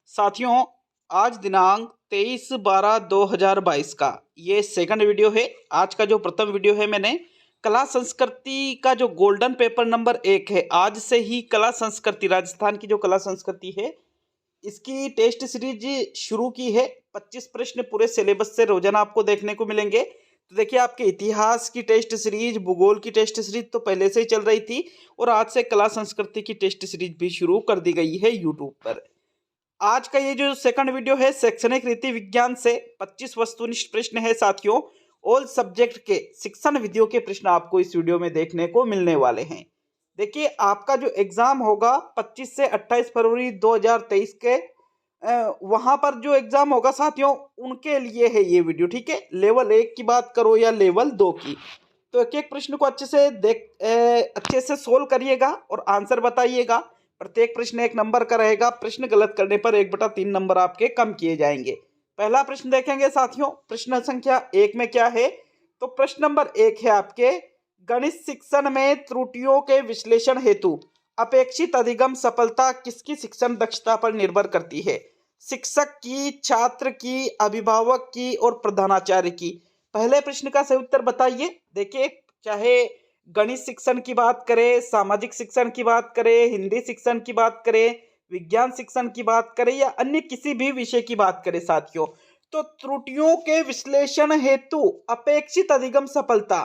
साथियों, आज दिनांक 23/12/2022 का ये सेकंड वीडियो है। आज का जो प्रथम वीडियो है मैंने कला संस्कृति का जो गोल्डन पेपर नंबर 1 है, आज से ही कला संस्कृति राजस्थान की जो कला संस्कृति है इसकी टेस्ट सीरीज शुरू की है। 25 प्रश्न पूरे सिलेबस से रोजाना आपको देखने को मिलेंगे। तो देखिए, आपके इतिहास की टेस्ट सीरीज, भूगोल की टेस्ट सीरीज तो पहले से ही चल रही थी और आज से कला संस्कृति की टेस्ट सीरीज भी शुरू कर दी गई है यूट्यूब पर। आज का ये जो सेकंड वीडियो है शैक्षणिक रीति विज्ञान से 25 वस्तुनिष्ठ प्रश्न है साथियों। ऑल सब्जेक्ट के शिक्षण विधियों के प्रश्न आपको इस वीडियो में देखने को मिलने वाले हैं। देखिए, आपका जो एग्जाम होगा 25 से 28 फरवरी 2023 के वहां पर जो एग्जाम होगा साथियों, उनके लिए है ये वीडियो। ठीक है, लेवल 1 की बात करो या लेवल 2 की, तो एक एक प्रश्न को अच्छे से सोल्व करिएगा और आंसर बताइएगा। प्रत्येक प्रश्न 1 नंबर का रहेगा। प्रश्न गलत करने पर 1/3 नंबर आपके कम किए जाएंगे। पहला प्रश्न देखेंगे साथियों, प्रश्न संख्या 1 में क्या है। तो प्रश्न नंबर 1 है आपके, गणित शिक्षण में त्रुटियों के विश्लेषण हेतु अपेक्षित अधिगम सफलता किसकी शिक्षण दक्षता पर निर्भर करती है? शिक्षक की, छात्र की, अभिभावक की और प्रधानाचार्य की। पहले प्रश्न का सही उत्तर बताइए। देखिए, चाहे गणित शिक्षण की बात करें, सामाजिक शिक्षण की बात करें, हिंदी शिक्षण की बात करें, विज्ञान शिक्षण की बात करें या अन्य किसी भी विषय की बात करें साथियों, तो त्रुटियों के विश्लेषण हेतु अपेक्षित अधिगम सफलता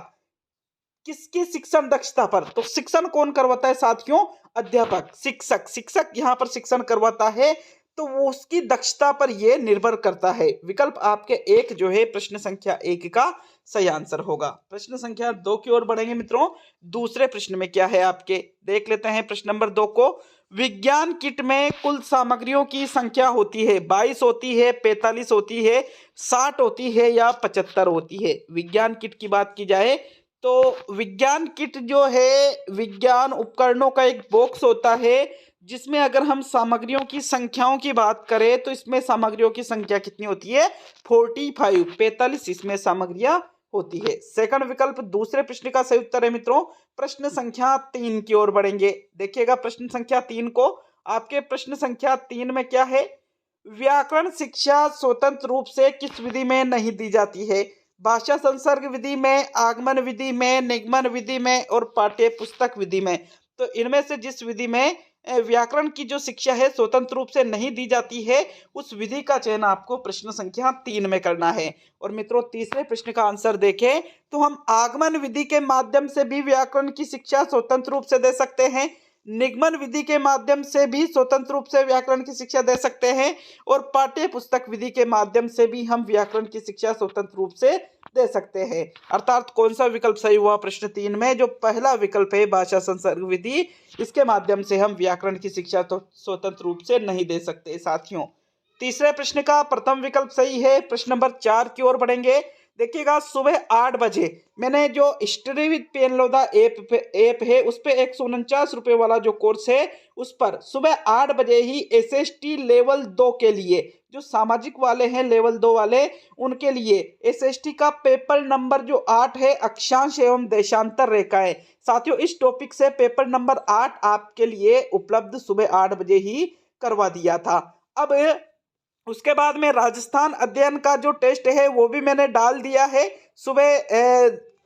किसकी शिक्षण दक्षता पर? तो शिक्षण कौन करवाता है साथियों? अध्यापक, शिक्षक यहाँ पर शिक्षण करवाता है, तो वो उसकी दक्षता पर यह निर्भर करता है। विकल्प आपके 1 जो है प्रश्न संख्या 1 का सही आंसर होगा। प्रश्न संख्या 2 की ओर बढ़ेंगे मित्रों। दूसरे प्रश्न में क्या है आपके, देख लेते हैं प्रश्न नंबर 2 को। विज्ञान किट में कुल सामग्रियों की संख्या होती है 22 होती है, 45 होती है, 60 होती है या 75 होती है? विज्ञान किट की बात की जाए तो विज्ञान किट जो है विज्ञान उपकरणों का एक बॉक्स होता है, जिसमें अगर हम सामग्रियों की संख्याओं की बात करें तो इसमें सामग्रियों की संख्या कितनी होती है? 45 इसमें सामग्रियां होती है। सेकंड विकल्प दूसरे प्रश्न का सही उत्तर है मित्रों। प्रश्न संख्या 3 की ओर बढ़ेंगे। देखिएगा प्रश्न संख्या 3 को। आपके प्रश्न संख्या 3 में क्या है? व्याकरण शिक्षा स्वतंत्र रूप से किस विधि में नहीं दी जाती है? भाषा संसर्ग विधि में, आगमन विधि में, निगमन विधि में और पाठ्य पुस्तक विधि में। तो इनमें से जिस विधि में व्याकरण की जो शिक्षा है स्वतंत्र रूप से नहीं दी जाती है, उस विधि का चयन आपको प्रश्न संख्या 3 में करना है। और मित्रों, तीसरे प्रश्न का आंसर देखें तो हम आगमन विधि के माध्यम से भी व्याकरण की शिक्षा स्वतंत्र रूप से दे सकते हैं, निगमन विधि के माध्यम से भी स्वतंत्र रूप से व्याकरण की शिक्षा दे सकते हैं और पाठ्य पुस्तक विधि के माध्यम से भी हम व्याकरण की शिक्षा स्वतंत्र रूप से दे सकते हैं। अर्थात कौन सा विकल्प सही हुआ प्रश्न 3 में? जो पहला विकल्प है भाषा संसर्ग विधि, इसके माध्यम से हम व्याकरण की शिक्षा तो स्वतंत्र रूप से नहीं दे सकते साथियों। तीसरे प्रश्न का प्रथम विकल्प सही है। प्रश्न नंबर 4 की ओर बढ़ेंगे। देखिएगा, सुबह 8 बजे मैंने जो स्टडी विद पेनलोदा ऐप है उस पे 149 रुपए वाला जो कोर्स है, उस पर सुबह 8 बजे ही एसएसटी लेवल 2 के लिए, जो सामाजिक वाले हैं लेवल 2 वाले, उनके लिए एसएसटी का पेपर नंबर जो 8 है, अक्षांश एवं देशांतर रेखाएं। साथियों, इस टॉपिक से पेपर नंबर 8 आपके लिए उपलब्ध सुबह 8 बजे ही करवा दिया था। अब उसके बाद में राजस्थान अध्ययन का जो टेस्ट है वो भी मैंने डाल दिया है सुबह,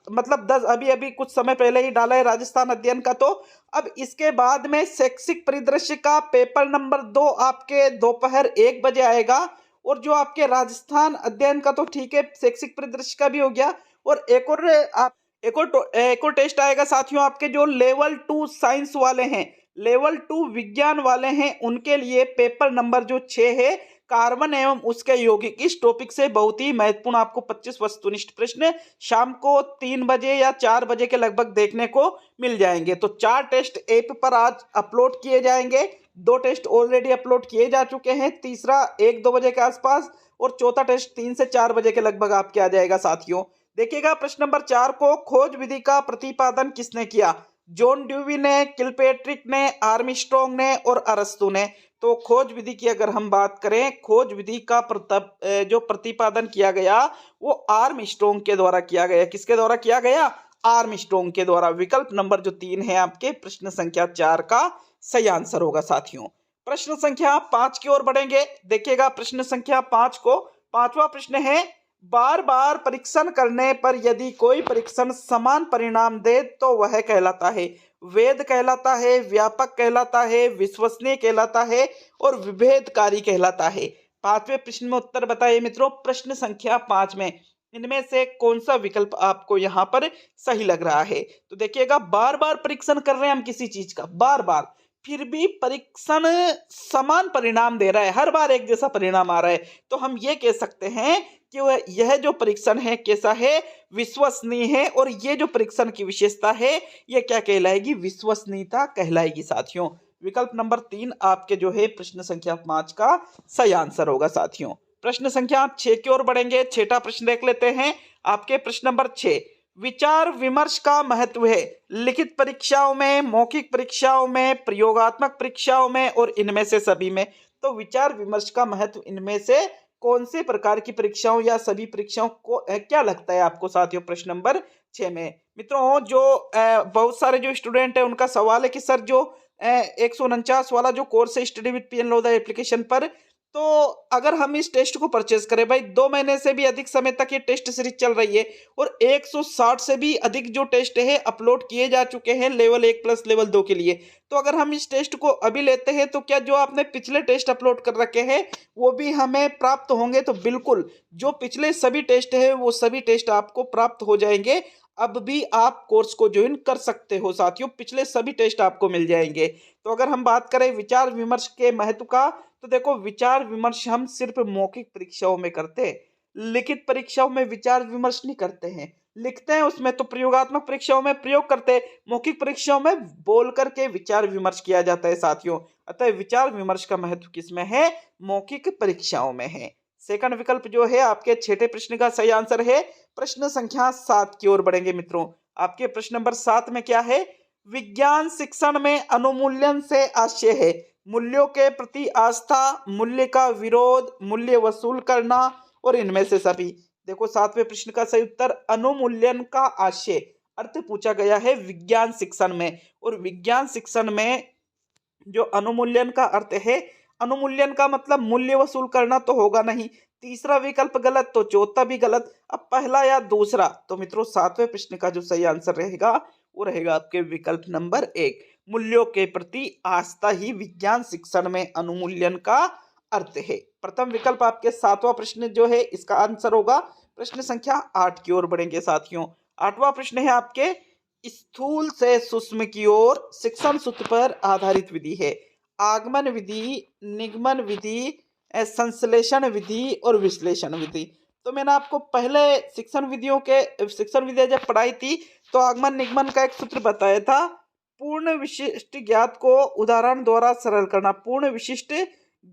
मतलब 10 अभी कुछ समय पहले ही डाला है राजस्थान अध्ययन का। तो अब इसके बाद में शैक्षिक परिदृश्य का पेपर नंबर 2 आपके दोपहर 1 बजे आएगा। और जो आपके राजस्थान अध्ययन का तो ठीक है, शैक्षिक परिदृश्य का भी हो गया, और एक और टेस्ट आएगा साथियों आपके जो लेवल 2 साइंस वाले हैं, लेवल 2 विज्ञान वाले हैं, उनके लिए पेपर नंबर जो 6 है, कार्बन एवं उसके यौगिक। इस टॉपिक से बहुत ही महत्वपूर्ण आपको 25 वस्तुनिष्ठ प्रश्न शाम को 3 बजे या 4 बजे के लगभग देखने को मिल जाएंगे। तो 4 टेस्ट ऐप पर आज अपलोड किए जाएंगे। 2 टेस्ट ऑलरेडी अपलोड किए जा चुके हैं, तीसरा 1-2 बजे के आसपास, और चौथा टेस्ट 3 से 4 बजे के लगभग आपके आ जाएगा साथियों। देखिएगा प्रश्न नंबर 4 को, खोज विधि का प्रतिपादन किसने किया? जॉन ड्यूवी ने, किलपेट्रिक ने, आर्मस्ट्रॉन्ग ने और अरस्तु ने। तो खोज विधि की अगर हम बात करें, खोज विधि का जो प्रतिपादन किया गया वो आर्मस्ट्रॉन्ग के द्वारा किया गया। किसके द्वारा किया गया? आर्मस्ट्रॉन्ग के द्वारा। विकल्प नंबर जो 3 है आपके प्रश्न संख्या 4 का सही आंसर होगा साथियों। प्रश्न संख्या 5 की ओर बढ़ेंगे। देखिएगा प्रश्न संख्या 5 को। पांचवा प्रश्न है, बार बार परीक्षण करने पर यदि कोई परीक्षण समान परिणाम दे तो वह कहलाता है। वैध कहलाता है, व्यापक कहलाता है, विश्वसनीय कहलाता है और विभेदकारी कहलाता है। पांचवें प्रश्न में उत्तर बताइए मित्रों। प्रश्न संख्या 5 में इनमें से कौन सा विकल्प आपको यहाँ पर सही लग रहा है? तो देखिएगा, बार बार परीक्षण कर रहे हैं हम किसी चीज का, बार बार, फिर भी परीक्षण समान परिणाम दे रहा है, हर बार एक जैसा परिणाम आ रहा है, तो हम ये कह सकते हैं कि यह जो परीक्षण है कैसा है? विश्वसनीय है। और ये जो परीक्षण की विशेषता है ये क्या कहलाएगी? विश्वसनीयता कहलाएगी साथियों। विकल्प नंबर 3 आपके जो है प्रश्न संख्या 5 का सही आंसर होगा साथियों। प्रश्न संख्या 6 की ओर बढ़ेंगे। छठा प्रश्न देख लेते हैं। आपके प्रश्न नंबर 6, विचार विमर्श का महत्व है लिखित परीक्षाओं में, मौखिक परीक्षाओं में, प्रयोगात्मक परीक्षाओं में और इनमें से सभी में। तो विचार विमर्श का महत्व इनमें से कौन से प्रकार की परीक्षाओं या सभी परीक्षाओं को क्या लगता है आपको साथियों? प्रश्न नंबर 6 में मित्रों जो बहुत सारे जो स्टूडेंट है उनका सवाल है कि सर जो 149 वाला जो कोर्स है study with PN Lodha application पर, तो अगर हम इस टेस्ट को परचेज करें, भाई 2 महीने से भी अधिक समय तक ये टेस्ट सीरीज चल रही है और 160 से भी अधिक जो टेस्ट है अपलोड किए जा चुके हैं लेवल 1 प्लस लेवल 2 के लिए, तो अगर हम इस टेस्ट को अभी लेते हैं तो क्या जो आपने पिछले टेस्ट अपलोड कर रखे हैं वो भी हमें प्राप्त होंगे? तो बिल्कुल, जो पिछले सभी टेस्ट है वो सभी टेस्ट आपको प्राप्त हो जाएंगे। अब भी आप कोर्स को ज्वाइन कर सकते हो साथियों, पिछले सभी टेस्ट आपको मिल जाएंगे। तो अगर हम बात करें विचार विमर्श के महत्व का, तो देखो विचार विमर्श हम सिर्फ मौखिक परीक्षाओं में करते हैं, लिखित परीक्षाओं में विचार विमर्श नहीं करते हैं। लिखते हैं उसमें तो प्रयोगात्मक परीक्षाओं में प्रयोग करते हैं, मौखिक परीक्षाओं में बोल करके विचार विमर्श किया जाता है साथियों। अतः विचार विमर्श का महत्व किसमें है? मौखिक परीक्षाओं में है। सेकंड विकल्प जो है आपके छठे प्रश्न का सही आंसर है। प्रश्न संख्या 7 की ओर बढ़ेंगे मित्रों। आपके प्रश्न नंबर 7 में क्या है? विज्ञान शिक्षण में अनुमूल्यन से आशय है मूल्यों के प्रति आस्था, मूल्य का विरोध, मूल्य वसूल करना और इनमें से सभी। देखो 7वें प्रश्न का सही उत्तर अनुमूल्यन का आशय अर्थ पूछा गया है विज्ञान शिक्षण में, और विज्ञान शिक्षण में जो अनुमूल्यन का अर्थ है, अनुमूल्यन का मतलब मूल्य वसूल करना तो होगा नहीं। तीसरा विकल्प गलत तो चौथा भी गलत। अब पहला या दूसरा, तो मित्रों 7वें प्रश्न का जो सही आंसर रहेगा वो रहेगा आपके विकल्प नंबर 1, मूल्यों के प्रति आस्था ही विज्ञान शिक्षण में अनुमूल्यन का अर्थ है। प्रथम विकल्प आपके 7वां प्रश्न जो है इसका आंसर होगा। प्रश्न संख्या 8 की ओर बढ़ेंगे साथियों। 8वां प्रश्न है आपके, स्थूल से सूक्ष्म की ओर शिक्षण सूत्र पर आधारित विधि है। आगमन विधि, निगमन विधि, संश्लेषण विधि और विश्लेषण विधि। तो मैंने आपको पहले शिक्षण विधियां जब पढ़ाई थी तो आगमन निगमन का एक सूत्र बताया था, पूर्ण विशिष्ट ज्ञात को उदाहरण द्वारा सरल करना। पूर्ण विशिष्ट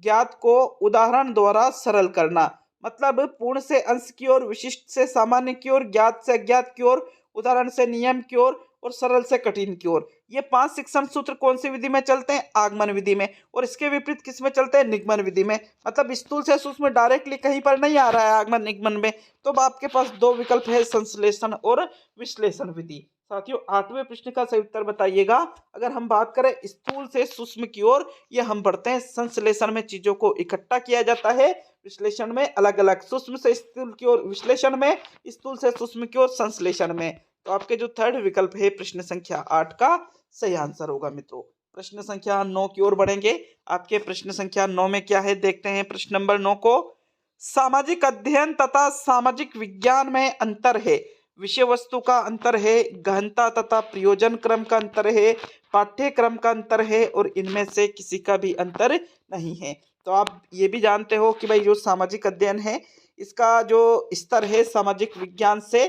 ज्ञात को उदाहरण द्वारा सरल करना मतलब पूर्ण से अंश की ओर, विशिष्ट से सामान्य की ओर, ज्ञात से अज्ञात की ओर, उदाहरण से नियम की ओर और सरल से कठिन की ओर। ये 5 शिक्षण सूत्र कौन सी विधि में चलते हैं? आगमन विधि में। और इसके विपरीत किस में चलते हैं? निगमन विधि में। मतलब स्थूल से सूक्ष्म डायरेक्टली कहीं पर नहीं आ रहा है आगमन निगमन में, तो आपके पास 2 विकल्प है, संश्लेषण और विश्लेषण विधि। साथियों 8वें प्रश्न का सही उत्तर बताइएगा। अगर हम बात करें स्थूल से सूक्ष्म की ओर, ये हम पढ़ते हैं संश्लेषण में चीजों को इकट्ठा किया जाता है, विश्लेषण में अलग अलग। सूक्ष्म से स्थूल की ओर विश्लेषण में, स्थूल से सूक्ष्म की ओर संश्लेषण में। तो आपके जो थर्ड विकल्प है प्रश्न संख्या 8 का सही आंसर होगा मित्रों। प्रश्न संख्या 9 की ओर बढ़ेंगे। आपके प्रश्न संख्या 9 में क्या है देखते हैं। प्रश्न नंबर 9 को, सामाजिक अध्ययन तथा सामाजिक विज्ञान में अंतर है। विषय वस्तु का अंतर है, गहनता तथा प्रयोजन क्रम का अंतर है, पाठ्यक्रम का अंतर है और इनमें से किसी का भी अंतर नहीं है। तो आप ये भी जानते हो कि भाई जो सामाजिक अध्ययन है इसका जो स्तर है सामाजिक विज्ञान से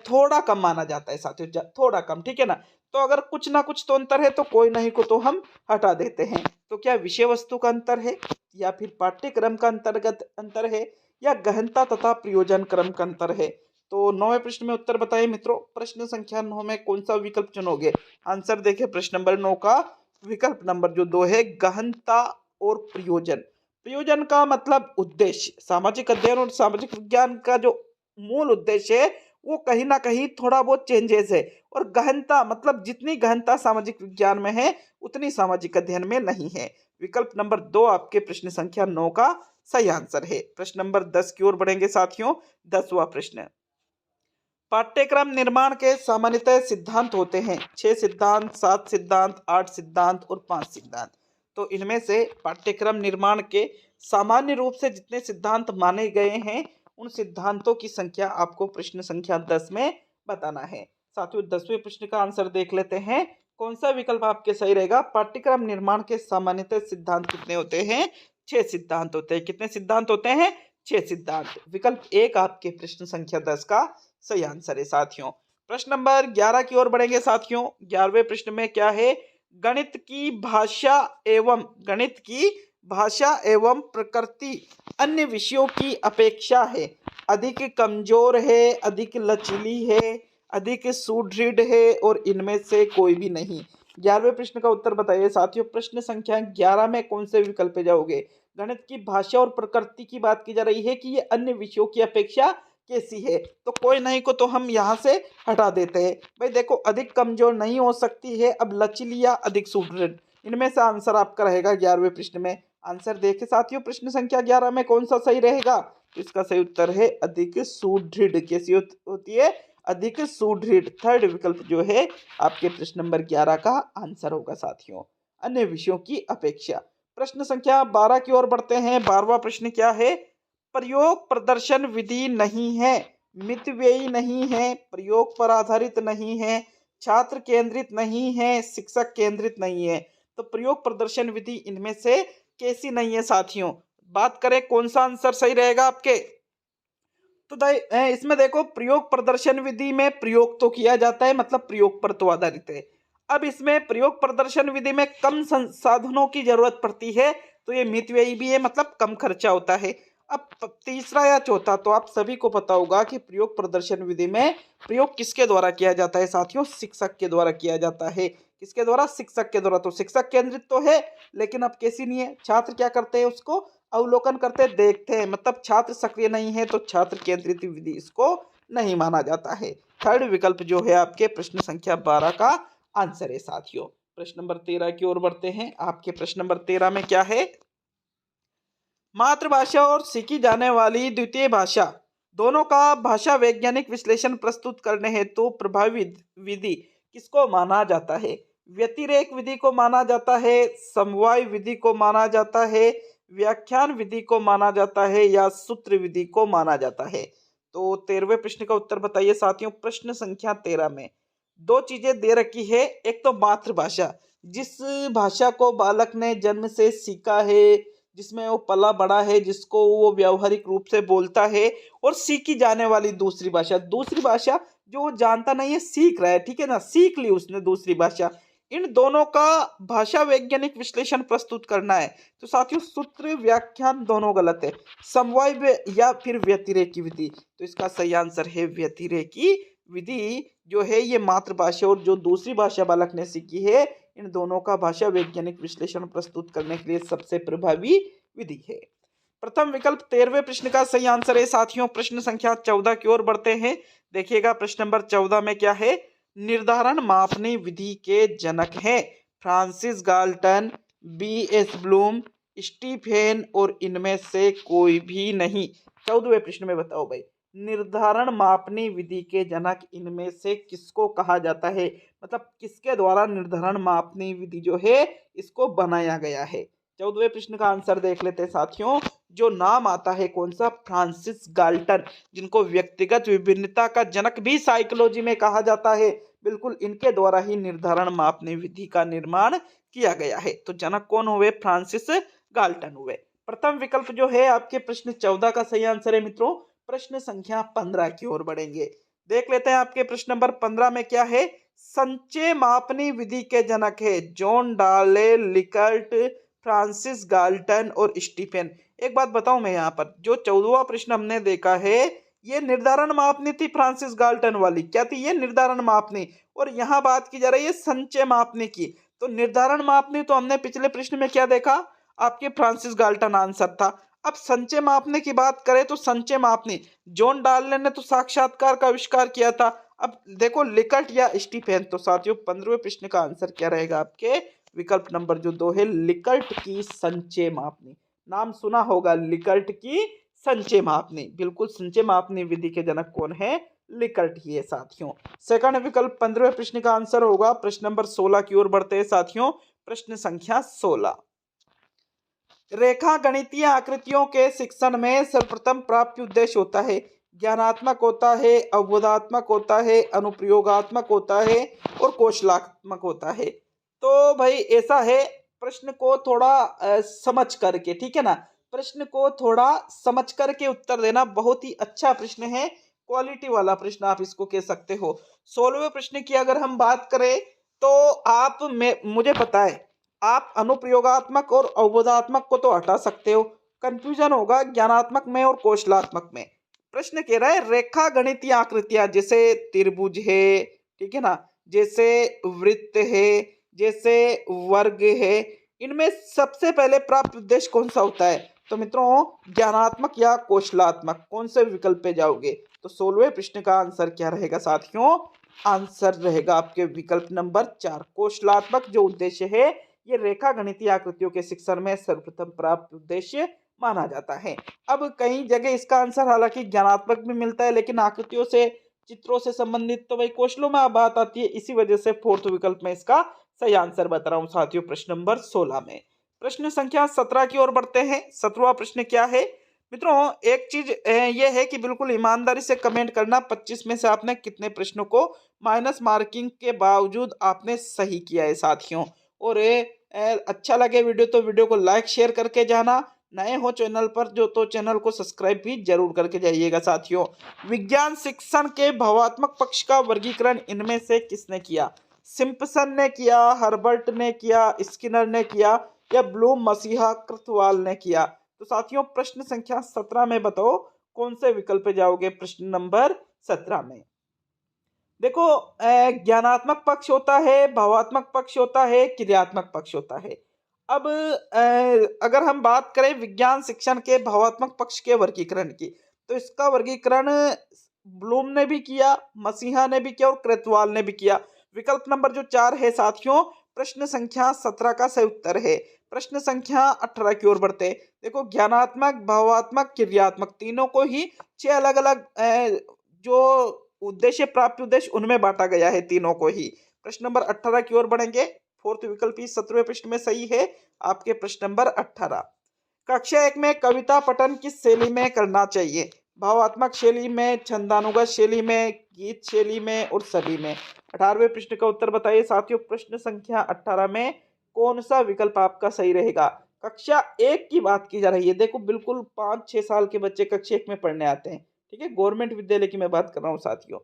थोड़ा कम माना जाता है साथियों, थोड़ा कम, ठीक है ना। तो अगर कुछ ना कुछ तो अंतर है तो कोई नहीं को तो हम हटा देते हैं। तो क्या विषय वस्तु का अंतर है, या फिर पाठ्यक्रम का अंतर्गत अंतर है, या गहनता तथा प्रयोजन क्रम का अंतर है? तो 9वें प्रश्न में उत्तर बताइए मित्रों। प्रश्न संख्या 9 में कौन सा विकल्प चुनोगे? आंसर देखिए प्रश्न नंबर 9 का विकल्प नंबर जो 2 है, गहनता और प्रयोजन। प्रयोजन का मतलब उद्देश्य। सामाजिक अध्ययन और सामाजिक विज्ञान का जो मूल उद्देश्य है वो कहीं ना कहीं थोड़ा बहुत चेंजेस है, और गहनता मतलब जितनी गहनता सामाजिक विज्ञान में है उतनी सामाजिक अध्ययन में नहीं है। विकल्प नंबर 2 आपके प्रश्न संख्या 9 का सही आंसर है। प्रश्न नंबर 10 की ओर बढ़ेंगे साथियों। 10वां प्रश्न, पाठ्यक्रम निर्माण के सामान्यतः सिद्धांत होते हैं। 6 सिद्धांत, 7 सिद्धांत, 8 सिद्धांत और 5 सिद्धांत। तो इनमें से पाठ्यक्रम निर्माण के सामान्य रूप से जितने सिद्धांत माने गए हैं उन सिद्धांतों की संख्या आपको प्रश्न संख्या 10 में बताना है। साथियों 10वें प्रश्न का आंसर देख लेते हैं। कौन सा विकल्प आपके सही रहेगा? पाठ्यक्रम निर्माण के सामान्यतः सिद्धांत कितने होते हैं? 6 सिद्धांत होते हैं। कितने सिद्धांत होते हैं? 6 सिद्धांत। विकल्प 1 आपके प्रश्न संख्या 10 का सही आंसर है साथियों। प्रश्न नंबर 11 की ओर बढ़ेंगे साथियों। 11वें प्रश्न में क्या है? गणित की भाषा एवं प्रकृति अन्य विषयों की अपेक्षा है अधिक कमजोर है, अधिक लचीली है, अधिक सुदृढ़ है और इनमें से कोई भी नहीं। 11वें प्रश्न का उत्तर बताइए साथियों। प्रश्न संख्या 11 में कौन से विकल्प पे जाओगे? गणित की भाषा और प्रकृति की बात की जा रही है कि ये अन्य विषयों की अपेक्षा कैसी है, तो कोई नहीं को तो हम यहाँ से हटा देते हैं। भाई देखो, अधिक कमजोर नहीं हो सकती है, अब लचीली या अधिक सुदृढ़, इनमें से आंसर आपका रहेगा 11वें प्रश्न में। आंसर देखे साथियों, प्रश्न संख्या 11 में कौन सा सही रहेगा? तो इसका सही उत्तर है अधिक सुदृढ़। कैसी होती है? अधिक सुदृढ़। थर्ड विकल्प जो है आपके प्रश्न नंबर 11 का आंसर होगा साथियों, अन्य विषयों की अपेक्षा। प्रश्न संख्या 12 की ओर बढ़ते हैं। 12वां प्रश्न क्या है? प्रयोग प्रदर्शन विधि नहीं है, मितव्ययी नहीं है, प्रयोग पर आधारित नहीं है, छात्र केंद्रित नहीं है, शिक्षक केंद्रित नहीं है। तो प्रयोग प्रदर्शन विधि इनमें से कैसी नहीं है साथियों? बात करें कौन सा आंसर सही रहेगा आपके? तो इसमें देखो, प्रयोग प्रदर्शन विधि में प्रयोग तो किया जाता है, मतलब प्रयोग पर तो आधारित है। अब इसमें प्रयोग प्रदर्शन विधि में कम संसाधनों की जरूरत पड़ती है, तो ये मितव्ययी भी है, मतलब कम खर्चा होता है। अब तीसरा या चौथा तो आप सभी को पता होगा कि प्रयोग प्रदर्शन विधि में प्रयोग किसके द्वारा किया जाता है साथियों? शिक्षक के द्वारा किया जाता है। किसके द्वारा? शिक्षक के द्वारा। तो शिक्षक केंद्रित तो है, लेकिन अब कैसी नहीं है, छात्र क्या करते हैं? उसको अवलोकन करते देखते हैं, मतलब छात्र सक्रिय नहीं है, तो छात्र केंद्रित विधि इसको नहीं माना जाता है। थर्ड विकल्प जो है आपके प्रश्न संख्या 12 का आंसर है साथियों। प्रश्न नंबर 13 की ओर बढ़ते हैं। आपके प्रश्न नंबर 13 में क्या है? मातृभाषा और सीखी जाने वाली द्वितीय भाषा दोनों का भाषा वैज्ञानिक विश्लेषण प्रस्तुत करने हेतु प्रभावी विधि किसको माना जाता है? व्यतिरेक विधि को माना जाता है, समवाय विधि को माना जाता है, व्याख्यान विधि को माना जाता है या सूत्र विधि को माना जाता है? तो 13वें प्रश्न का उत्तर बताइए साथियों। प्रश्न संख्या 13 में दो चीजें दे रखी है। एक तो मातृभाषा, जिस भाषा को बालक ने जन्म से सीखा है, जिसमें वो पला बड़ा है, जिसको वो व्यावहारिक रूप से बोलता है, और सीखी जाने वाली दूसरी भाषा, दूसरी भाषा जो वो जानता नहीं है, सीख रहा है, ठीक है ना, सीख ली उसने दूसरी भाषा। इन दोनों का भाषा वैज्ञानिक विश्लेषण प्रस्तुत करना है, तो साथियों सूत्र व्याख्यान दोनों गलत है। समवाय या फिर व्यतिरेकी विधि, तो इसका सही आंसर है व्यतिरेकी विधि जो है ये मातृभाषा और जो दूसरी भाषा बालक ने सीखी है, इन दोनों का भाषा वैज्ञानिक विश्लेषण प्रस्तुत करने के लिए सबसे प्रभावी विधि है। प्रथम विकल्प 13वें प्रश्न का सही आंसर है साथियों। प्रश्न संख्या 14 की ओर बढ़ते हैं। देखिएगा प्रश्न नंबर 14 में क्या है? निर्धारण मापनी विधि के जनक हैं Francis Galton, BS. Bloom, Stephen और इनमें से कोई भी नहीं। 14वें प्रश्न में बताओ भाई, निर्धारण मापनी विधि के जनक इनमें से किसको कहा जाता है? मतलब किसके द्वारा निर्धारण मापनी विधि जो है इसको बनाया गया है? 14वें प्रश्न का आंसर देख लेते हैं साथियों। जो नाम आता है कौन सा? फ्रांसिस गाल्टन, जिनको व्यक्तिगत विभिन्नता का जनक भी साइकोलॉजी में कहा जाता है। बिल्कुल इनके द्वारा ही निर्धारण मापनी विधि का निर्माण किया गया है। तो जनक कौन हुए? फ्रांसिस गाल्टन हुए। प्रथम विकल्प जो है आपके प्रश्न 14 का सही आंसर है मित्रों। प्रश्न संख्या 15 की ओर बढ़ेंगे। देख लेते हैं आपके प्रश्न नंबर 15 में क्या है? संचय मापनी विधि के जनक है जॉन डाले, लिकर्ट, फ्रांसिस गाल्टन और स्टीफेन। एक बात बताऊं मैं, यहाँ पर जो 14वां प्रश्न हमने देखा है ये निर्धारण मापनी थी फ्रांसिस गाल्टन वाली। क्या थी ये? निर्धारण मापनी। और यहाँ बात की जा रही है संचय मापनी की। तो निर्धारण मापनी तो हमने पिछले प्रश्न में क्या देखा? आपके फ्रांसिस गाल्टन आंसर था। अब संचय मापने की बात करें तो संचय मापनी जॉन डाल्टन ने तो साक्षात्कार का आविष्कार किया था। अब देखो लिकर्ट या स्टीफेन, तो साथियों 15वें प्रश्न का आंसर क्या रहेगा आपके? विकल्प नंबर जो 2 है लिकर्ट की संचय मापनी। नाम सुना होगा लिकर्ट की संचय मापनी। बिल्कुल संचय मापनी विधि के जनक कौन है? लिकर्ट ही है साथियों। सेकंड विकल्प 15वें प्रश्न का आंसर होगा। प्रश्न नंबर 16 की ओर बढ़ते हैं साथियों। प्रश्न संख्या 16, रेखा गणितीय आकृतियों के शिक्षण में सर्वप्रथम प्राप्त उद्देश्य होता है, ज्ञानात्मक होता है, अवबोधात्मक होता है, अनुप्रयोगात्मक होता है और कौशलात्मक होता है। तो भाई ऐसा है, प्रश्न को थोड़ा समझ करके, ठीक है ना, प्रश्न को थोड़ा समझ करके उत्तर देना। बहुत ही अच्छा प्रश्न है, क्वालिटी वाला प्रश्न आप इसको कह सकते हो। 16वें प्रश्न की अगर हम बात करें तो आप में मुझे पता है आप अनुप्रयोगात्मक और अवबोधात्मक को तो हटा सकते हो, कंफ्यूजन होगा ज्ञानात्मक में और कौशलात्मक में। प्रश्न कह रहा है रेखा गणितीय आकृतियां जैसे त्रिभुज है, ठीक है ना, जैसे वृत्त है, जैसे वर्ग है, इनमें सबसे पहले प्राप्त उद्देश्य कौन सा होता है? तो मित्रों ज्ञानात्मक या कौशलात्मक, कौन से विकल्प पे जाओगे? तो 16वें प्रश्न का आंसर क्या रहेगा साथियों? आंसर रहेगा आपके विकल्प नंबर 4, कौशलात्मक जो उद्देश्य है ये रेखा गणितीय आकृतियों के शिक्षण में सर्वप्रथम प्राप्त उद्देश्य माना जाता है। अब कई जगह इसका आंसर हालांकि ज्ञानात्मक भी मिलता है, लेकिन आकृतियों से चित्रों से संबंधित तो भाई कौशलों में बात आती है, इसी वजह से फोर्थ विकल्प में इसका सही आंसर बता रहा हूं साथियों प्रश्न नंबर 16 में। प्रश्न संख्या 17 की ओर बढ़ते हैं। 17वां प्रश्न क्या है मित्रों? एक चीज ये है कि बिल्कुल ईमानदारी से कमेंट करना, 25 में से आपने कितने प्रश्नों को माइनस मार्किंग के बावजूद आपने सही किया है साथियों। और अच्छा लगे वीडियो तो वीडियो को लाइक शेयर करके जाना, नए हो चैनल पर जो तो चैनल को सब्सक्राइब भी जरूर करके जाइएगा साथियों। विज्ञान शिक्षण के भावात्मक पक्ष का वर्गीकरण इनमें से किसने किया? सिम्पसन ने किया, हर्बर्ट ने किया, स्किनर ने किया या ब्लूम मसीहा कृतवाल ने किया? तो साथियों प्रश्न संख्या 17 में बताओ कौन से विकल्प पे जाओगे? प्रश्न नंबर 17 में देखो ज्ञानात्मक पक्ष होता है, भावात्मक पक्ष होता है, क्रियात्मक पक्ष होता है। अब अगर हम बात करें विज्ञान शिक्षण के भावात्मक पक्ष के वर्गीकरण की, तो इसका वर्गीकरण ब्लूम ने भी किया, मसीहा ने भी किया और कृतवाल ने भी किया। विकल्प नंबर जो 4 है साथियों प्रश्न संख्या 17 का सही उत्तर है। प्रश्न संख्या 18 की ओर बढ़ते। देखो ज्ञानात्मक, भावात्मक, क्रियात्मक तीनों को ही 6 अलग अलग जो उद्देश्य प्राप्त उद्देश्य उनमें बांटा गया है, तीनों को ही। प्रश्न नंबर 18 की ओर बढ़ेंगे। फोर्थ विकल्प ही 17वें प्रश्न में सही है आपके प्रश्न नंबर 18। कक्षा 1 में कविता पठन किस शैली में करना चाहिए? भावात्मक शैली में, छंदानुगत शैली में, गीत शैली में और सभी में? 18वें प्रश्न का उत्तर बताइए साथियों। प्रश्न संख्या 18 में कौन सा विकल्प आपका सही रहेगा? कक्षा 1 की बात की जा रही है। देखो बिल्कुल 5-6 साल के बच्चे कक्षा 1 में पढ़ने आते हैं, ठीक है, गवर्नमेंट विद्यालय की मैं बात कर रहा हूँ साथियों।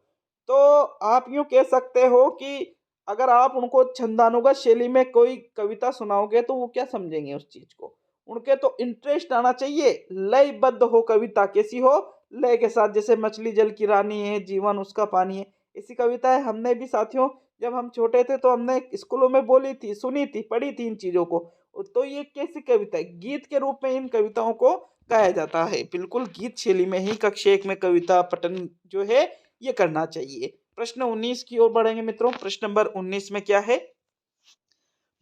तो आप यूं कह सकते हो कि अगर आप उनको छंदानुगत शैली में कोई कविता सुनाओगे तो वो क्या समझेंगे उस चीज को? उनके तो इंटरेस्ट आना चाहिए, लयबद्ध हो कविता। कैसी हो? लय के साथ। जैसे मछली जल की रानी है, जीवन उसका पानी है, ऐसी कविताएं हमने भी साथियों जब हम छोटे थे तो हमने स्कूलों में बोली थी, सुनी थी, पढ़ी थी इन चीजों को। तो ये कैसी कविता है? गीत के रूप में इन कविताओं को गाया जाता है। बिल्कुल गीत शैली में ही कक्षा 1 में कविता पठन जो है ये करना चाहिए। प्रश्न 19 की ओर बढ़ेंगे मित्रों। प्रश्न नंबर 19 में क्या है?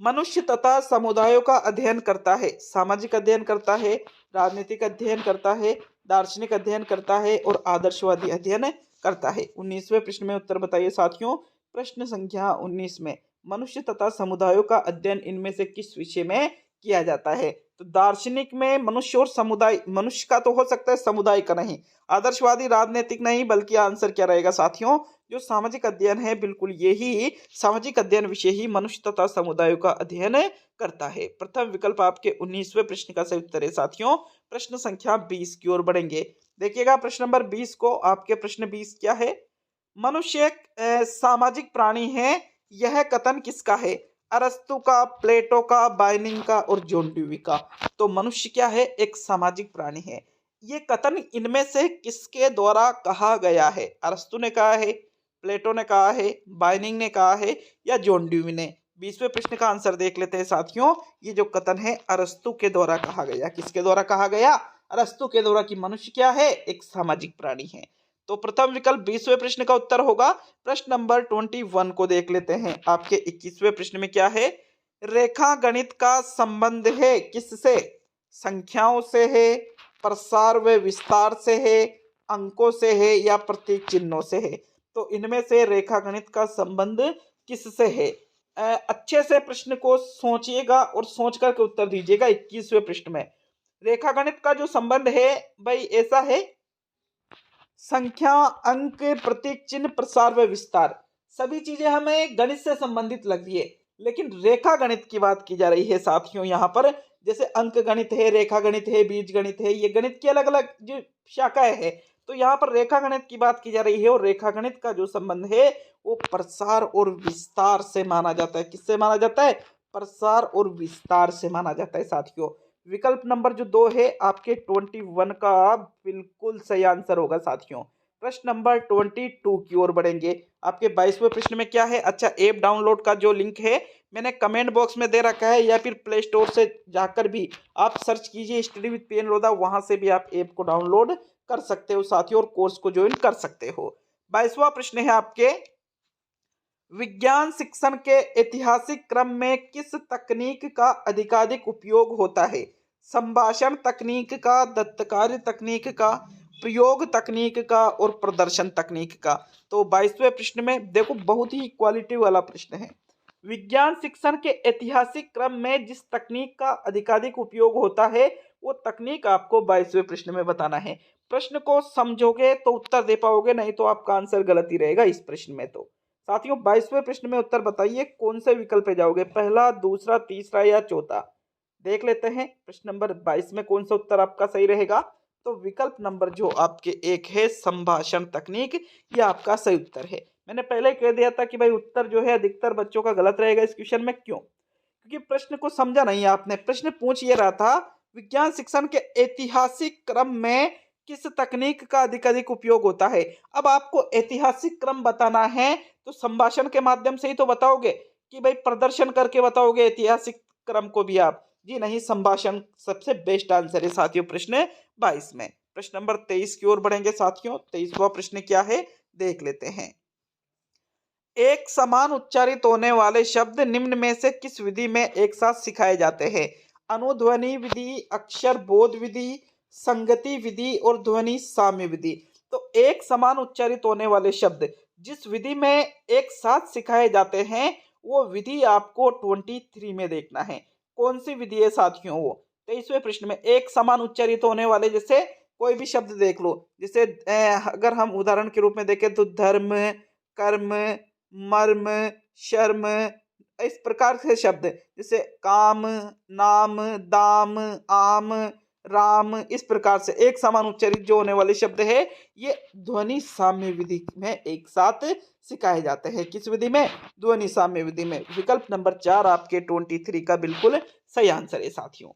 मनुष्य तथा समुदायों का अध्ययन करता है, सामाजिक अध्ययन करता है, राजनीतिक अध्ययन करता है, दार्शनिक अध्ययन करता है और आदर्शवादी अध्ययन करता है। 19वें प्रश्न में उत्तर बताइए साथियों। प्रश्न संख्या 19 में मनुष्य तथा समुदायों का अध्ययन इनमें से किस विषय में किया जाता है? तो दार्शनिक में मनुष्य और समुदाय, मनुष्य का तो हो सकता है, समुदाय का नहीं। आदर्शवादी, राजनीतिक नहीं, बल्कि आंसर क्या रहेगा साथियों? जो सामाजिक अध्ययन है, बिल्कुल यही सामाजिक अध्ययन विषय ही मनुष्य तथा समुदायों का अध्ययन करता है। प्रथम विकल्प आपके 19वें प्रश्न का सही उत्तर है साथियों। प्रश्न संख्या 20 की ओर बढ़ेंगे। देखिएगा प्रश्न नंबर 20 को। आपके प्रश्न 20 क्या है? मनुष्य एक सामाजिक प्राणी है, यह कथन किसका है? अरस्तु का, प्लेटो का, बाइनिंग का और जॉन ड्यूवी का? तो मनुष्य क्या है? एक सामाजिक प्राणी है। ये कथन इनमें से किसके द्वारा कहा गया है? अरस्तु ने कहा है, प्लेटो ने कहा है, बाइनिंग ने कहा है या जॉन ड्यूवी ने? 20वें प्रश्न का आंसर देख लेते हैं साथियों। ये जो कथन है अरस्तु के द्वारा कहा गया। किसके द्वारा कहा गया? अरस्तु के द्वारा कि मनुष्य क्या है? एक सामाजिक प्राणी है। तो प्रथम विकल्प 20वें प्रश्न का उत्तर होगा। प्रश्न नंबर 21 को देख लेते हैं। आपके 21वें प्रश्न में क्या है? रेखा गणित का संबंध है किससे? संख्याओं से है, प्रसार व विस्तार से है, अंकों से है या प्रतीक चिन्हों से है? तो इनमें से रेखा गणित का संबंध किससे है? अच्छे से प्रश्न को सोचिएगा और सोच करके उत्तर दीजिएगा। 21वें प्रश्न में रेखा गणित का जो संबंध है भाई ऐसा है, संख्या, अंक, प्रतीक चिन्ह, प्रसार व विस्तार, सभी चीजें हमें गणित से संबंधित लगती है, लेकिन रेखा गणित की बात की जा रही है साथियों यहाँ पर। जैसे अंक गणित है, रेखा गणित है, बीज गणित है, ये गणित की अलग अलग जो शाखाएं है, तो यहाँ पर रेखा गणित की बात की जा रही है। और रेखा गणित का जो संबंध है वो प्रसार और विस्तार से माना जाता है। किससे माना जाता है? प्रसार और विस्तार से माना जाता है साथियों। विकल्प नंबर जो 2 है आपके 21 का बिल्कुल सही आंसर होगा साथियों। प्रश्न नंबर 22 की ओर बढ़ेंगे। आपके 22वें प्रश्न में क्या है? अच्छा, ऐप डाउनलोड का जो लिंक है मैंने कमेंट बॉक्स में दे रखा है, या फिर प्ले स्टोर से जाकर भी आप सर्च कीजिए स्टडी विद पीएन लोधा, वहां से भी आप ऐप को डाउनलोड कर सकते हो साथियों और कोर्स को ज्वाइन कर सकते हो। 22वां प्रश्न है आपके, विज्ञान शिक्षण के ऐतिहासिक क्रम में किस तकनीक का अधिकाधिक उपयोग होता है? संभाषण तकनीक का, दत्तकार्य तकनीक का, प्रयोग तकनीक का और प्रदर्शन तकनीक का। तो 22वें प्रश्न में देखो बहुत ही क्वालिटी वाला प्रश्न है। विज्ञान शिक्षण के ऐतिहासिक क्रम में जिस तकनीक का अधिकाधिक उपयोग होता है वो तकनीक आपको 22वें प्रश्न में बताना है। प्रश्न को समझोगे तो उत्तर दे पाओगे, नहीं तो आपका आंसर गलत ही रहेगा इस प्रश्न में। तो साथियों 22वें प्रश्न में उत्तर बताइए, कौन से विकल्प पे जाओगे? पहला, दूसरा, तीसरा या चौथा? देख लेते हैं प्रश्न नंबर 22 में कौन सा उत्तर आपका सही रहेगा। तो विकल्प नंबर जो आपके 1 है, संभाषण तकनीक, यह आपका सही उत्तर है। मैंने पहले कह दिया था कि भाई उत्तर जो है अधिकतर बच्चों का गलत रहेगा इस क्वेश्चन में। क्यों? क्योंकि प्रश्न को समझा नहीं आपने। प्रश्न पूछ ये रहा था, विज्ञान शिक्षण के ऐतिहासिक क्रम में किस तकनीक का अधिकाधिक उपयोग होता है। अब आपको ऐतिहासिक क्रम बताना है तो संभाषण के माध्यम से ही तो बताओगे, कि भाई प्रदर्शन करके बताओगे ऐतिहासिक क्रम को भी आप? जी नहीं, संभाषण सबसे बेस्ट आंसर है साथियों प्रश्न 22 में। प्रश्न नंबर 23 की ओर बढ़ेंगे साथियों। 23वां प्रश्न क्या है देख लेते हैं। एक समान उच्चारित होने वाले शब्द निम्न में से किस विधि में एक साथ सिखाए जाते हैं? अनुध्वनि विधि, अक्षर बोध विधि, संगति विधि और ध्वनि साम्य विधि। तो एक समान उच्चारित होने वाले शब्द जिस विधि में एक साथ सिखाए जाते हैं वो विधि आपको 23 में देखना है। कौन सी विधि है साथियों वो? 23वें प्रश्न में एक समान उच्चारित होने वाले, जैसे कोई भी शब्द देख लो, जैसे अगर हम उदाहरण के रूप में देखें तो धर्म, कर्म, मर्म, शर्म, इस प्रकार से शब्द, जैसे काम, नाम, दाम, आम, राम, इस प्रकार से एक समान उच्चारित जो होने वाले शब्द है ये ध्वनि साम्य विधि में एक साथ सिखाए जाते हैं। किस विधि में? ध्वनि साम्य विधि में। विकल्प नंबर 4 आपके 23 का बिल्कुल सही आंसर है साथियों।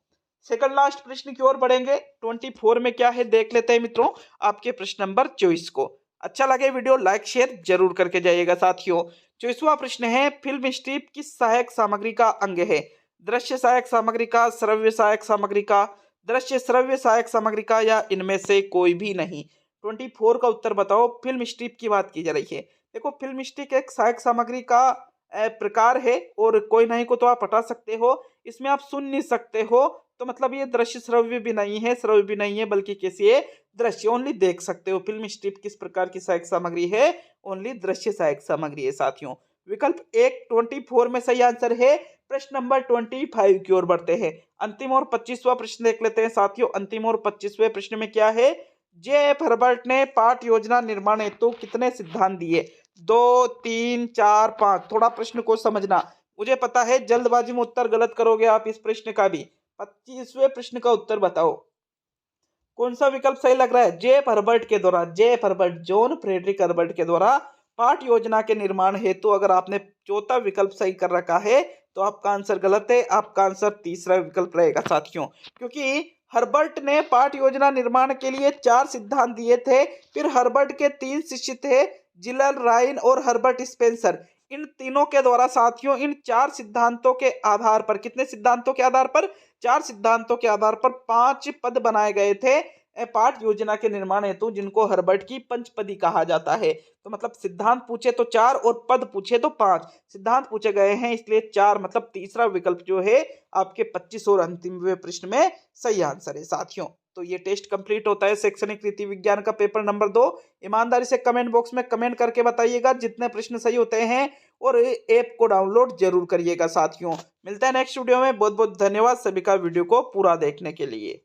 सेकंड लास्ट प्रश्न की ओर बढ़ेंगे। 24 में क्या है देख लेते हैं मित्रों, आपके प्रश्न नंबर 24 को। अच्छा लगे वीडियो लाइक शेयर जरूर करके जाइएगा साथियों। 24वां प्रश्न है, फिल्म स्ट्रिप किस सहायक सामग्री का अंग है? दृश्य सहायक सामग्री का, श्रव्य सहायक सामग्री का, दृश्य श्रव्य सहायक सामग्री का या इनमें से कोई भी नहीं? 24 का उत्तर बताओ। फिल्म स्ट्रिप की बात की जा रही है। देखो फिल्म स्ट्रिप एक सहायक सामग्री का प्रकार है और कोई नहीं को तो आप हटा सकते हो, इसमें आप सुन नहीं सकते हो, तो मतलब ये दृश्य श्रव्य भी नहीं है, श्रव्य भी नहीं है, बल्कि कैसी है? दृश्य, ओनली देख सकते हो। फिल्म स्ट्रिप किस प्रकार की सहायक सामग्री है? ओनली दृश्य सहायक सामग्री है साथियों। विकल्प 1 24 में सही आंसर है। प्रश्न नंबर 25 की ओर बढ़ते हैं। अंतिम और 25वां प्रश्न देख लेते हैं साथियों। अंतिम और 25वें प्रश्न में क्या है? जे.एफ. हर्बर्ट ने पाठ योजना निर्माण हेतु कितने सिद्धांत दिए? 2, 3, 4, 5। थोड़ा प्रश्न को समझना, मुझे पता है जल्दबाजी में उत्तर गलत करोगे आप इस प्रश्न का भी। 25वें प्रश्न का उत्तर बताओ, कौन सा विकल्प सही लग रहा है? जे.एफ. हर्बर्ट के द्वारा, JF. Herbart, John Frederick Herbart के द्वारा पाठ योजना के निर्माण हेतु, अगर आपने चौथा विकल्प सही कर रखा है तो आपका आंसर गलत है। आपका आंसर तीसरा विकल्प रहेगा साथियों, क्योंकि हर्बर्ट ने पाठ योजना निर्माण के लिए 4 सिद्धांत दिए थे। फिर हर्बर्ट के 3 शिष्य थे, जिलर, राइन और हर्बर्ट स्पेंसर। इन तीनों के द्वारा साथियों इन 4 सिद्धांतों के आधार पर, कितने सिद्धांतों के आधार पर? 4 सिद्धांतों के आधार पर 5 पद बनाए गए थे। पाठ योजना के निर्माण हेतु जिनको हर्बर्ट की पंचपदी कहा जाता है। तो मतलब सिद्धांत पूछे तो 4 और पद पूछे तो 5। सिद्धांत पूछे गए हैं इसलिए 4 मतलब तीसरा विकल्प जो है आपके 25 और अंतिमवें प्रश्न में सही आंसर है साथियों। तो ये टेस्ट कंप्लीट होता है शैक्षणिक रीति विज्ञान का पेपर नंबर 2। ईमानदारी से कमेंट बॉक्स में कमेंट करके बताइएगा जितने प्रश्न सही होते हैं, और ऐप को डाउनलोड जरूर करिएगा साथियों। मिलता है नेक्स्ट वीडियो में। बहुत बहुत धन्यवाद सभी का वीडियो को पूरा देखने के लिए।